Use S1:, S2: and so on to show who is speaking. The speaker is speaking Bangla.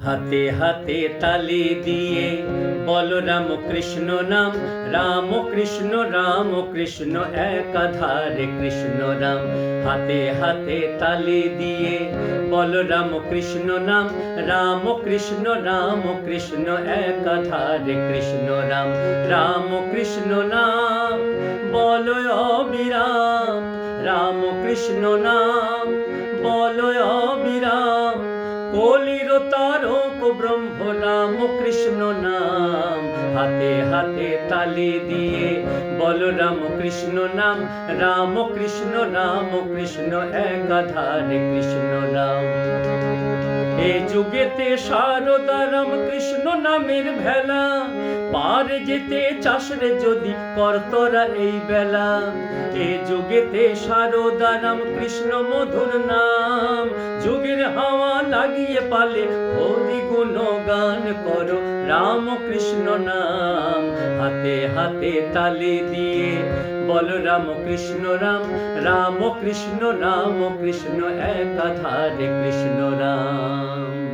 S1: হাতে হাতে তালি দিয়ে বলো রাম কৃষ্ণ নাম, রাম কৃষ্ণ রাম কৃষ্ণ একাধারে কৃষ্ণ রাম। হাতে হাতে তালি দিয়ে বলো রাম কৃষ্ণ নাম, রাম কৃষ্ণ রাম কৃষ্ণ একাধারে কৃষ্ণ রাম। রাম কৃষ্ণ নাম বলো অবিরাম, রাম কৃষ্ণ নাম বলো অবিরাম। কলির তারক ব্রহ্ম রাম কৃষ্ণ নাম। হাতে হাতে তালি দিয়ে বলো রাম কৃষ্ণ নাম, রাম কৃষ্ণ রাম কৃষ্ণ একাধারে কৃষ্ণ রাম। এ যুগেতে সারদা রাম কৃষ্ণ নামের ভেলা, পার যেতে চাস রে যদি কর তোরা এই বেলা। এ যুগেতে সারদা রাম কৃষ্ণ মধুর নাম, যুগের হাওয়া লাগিয়ে পালে হরি গুণ গান করো রাম কৃষ্ণ নাম। হাতে হাতে তালি দিয়ে বলো রাম কৃষ্ণ রাম, রাম কৃষ্ণ রাম কৃষ্ণ একাধারে কৃষ্ণ রাম।